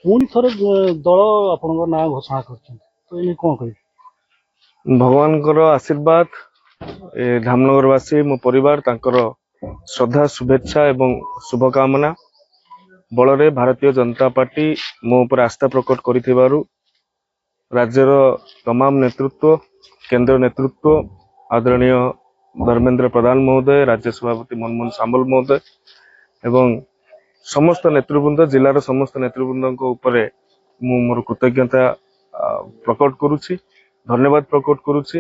पुणी थर दल आपण ना घोषणा कर भगवान आशीर्वाद धामनगरवासी मो परिवार तांकर श्रद्धा शुभेच्छा एवं शुभकामना बल भारतीय जनता पार्टी मो पर आस्था प्रकट करिथिबारु राज्यर तमाम नेतृत्व केंद्र नेतृत्व आदरणीय धर्मेंद्र प्रधान महोदय राज्य सभापति मनमोहन सामल महोदय एवं समस्त नेतृवृंद जिलार समस्त नेतृवृंद उपरे मु मोर कृतज्ञता प्रकट करुछि धन्यवाद प्रकट करुछि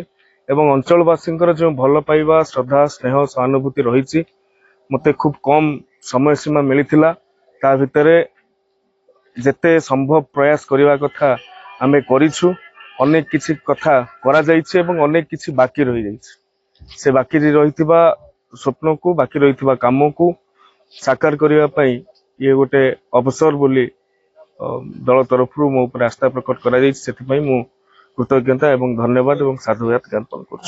एवं अंचलवासी जो भल पाइबा श्रद्धा स्नेह सहानुभूति रही मते खूब कम समय सीमा मिली ता भितरे जेते संभव प्रयास करने कथा आमे करिछु अनेक किछि कथा करा जाइछि एवं अनेक किछि बाकी रही जाइछि से बाकी रहिथिबा स्वप्न को बाकी रहिथिबा काम को साकार करने पई ये गोटे अवसर बोली दल तरफ मो ऊपर आस्था प्रकट करा जाइछि सेति पई मु कृतज्ञता एवं धन्यवाद एवं साधुवाद ज्ञापन कर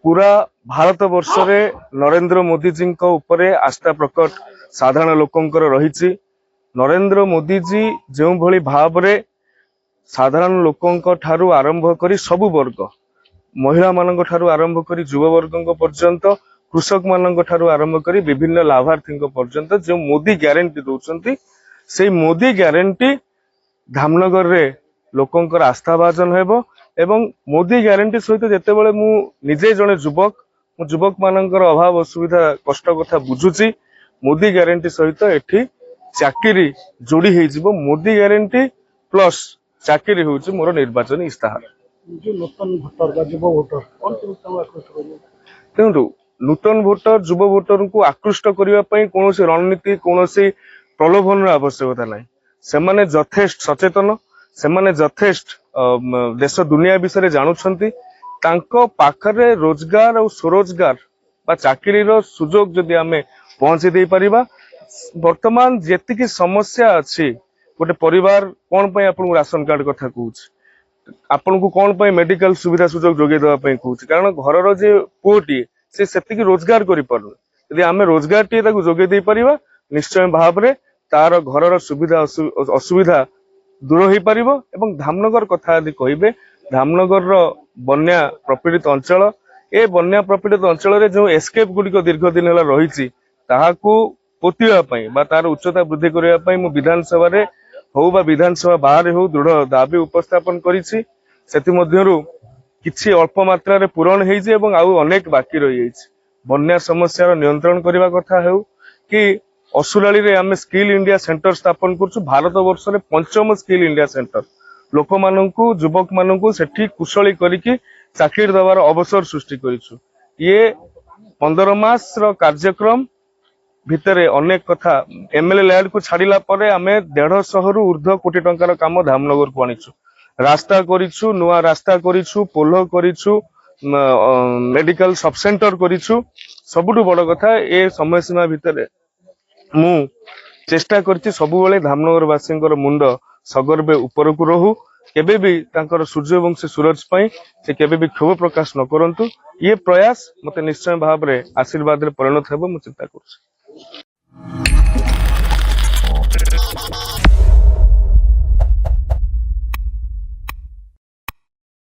पूरा भारत वर्ष रे नरेंद्र मोदी जी उपरे आस्था प्रकट साधारण लोकंकर रही नरेंद्र मोदी जी जो भली भाव रे साधारण लोकंक ठारू आरंभ करी सबु वर्ग महिला मानक ठारू आरंभ करी युवा वर्ग पर्यंत कृषक मानक ठारू आरंभ करी विभिन्न लाभार्थी पर्यंत जो मोदी ग्यारंटी दौरान से मोदी ग्यारंटी धामनगर रे लोकंकर आस्था भाजन हेबो एवं मोदी ग्यारंटी सहित जेते बेले मु निजे जने युवक मानकर अभाव असुविधा कष्ट कथा बुझुची मोदी ग्यारंटी सहित एठी चाकरी जोड़ी हे जिवो मोदी ग्यारंटी प्लस चाकरी होउची मोर निर्वाचन इस्ताहार जो नूतन भोटर बा युवा भोटर कोन कोन आकृष्ट करियो तेनु नूतन भोटर युवा भोटर को आकृष्ट करिवा पई कोनोसी रणनीति कोनोसी प्रलोभन आवश्यकता नाही सेमाने यथेष्ट सचेतन सेमाने यथेष्ट देश दुनिया विषय जानुछंती तांको पाखरे रोजगार और स्वरोजगार बा चाकरी रो सुजोग जदि आमे पहुंची दे परिबा वर्तमान जेतिकी समस्या अछि गोटे परिवार कोन पई आपन राशन कार्ड कथा कहूछ आपन को कोन पई मेडिकल सुविधा सुजोग जोगे देवा पई कहूछ कारण घरर जे पुओटी से सेतिकी रोजगार करि पारु यदि आमे रोजगार टी ताकू जोगे दे परिबा निश्चय भाव रे तार घरर सुविधा असुविधा दूर हो पार एवं धामनगर कथा यदि कहे धामनगर बन्या प्रपीड़ित अंचल ए बन्या प्रपीड़ित अंचल जो एस्केप गुड़िक दीर्घ दिन है रही पोता तार उच्चता वृद्धि करने मु विधानसभा हो विधानसभा बाहर हो दृढ़ दाबी उपस्थापन करिछि किछि अल्प मात्रा रे पूरण हेइछि एवं आउ अनेक बाकी रही जाइछि बन्या समस्या नियंत्रण करने कथा हो कि असुराली रे आमे स्किल इंडिया सेंटर स्थापन करछु भारत वर्ष रे पंचम स्किल इंडिया सेंटर लोक माननकु युवक माननकु सेठी कुशली करिकि चाकरी दबार अवसर सृष्टि करिछु ये 15 मास रो कार्यक्रम भितरे अनेक कथा एमएलए लैंड को छाड़िला परे आमे 150 रु ऊर्ध्व कोटी टंकार काम धामनगर को आनिछु रास्ता करिछु नुआ रास्ता करिछु पोलो करिछु मेडिकल सब सेंटर करिछु सबुटु बड़ कथा ए समय सीमा भितरे मु चेष्टा करछि सबु बेले धामनगर वासी मुंड सगर्वे ऊपर को रहू केबे भी तांकर सूर्यवंशी सूरज पई से केबे भी क्षोभ प्रकाश न करंतु ये प्रयास मते निश्चय भाव रे आशीर्वाद रे परिणत हेबो मु चिंता करछि।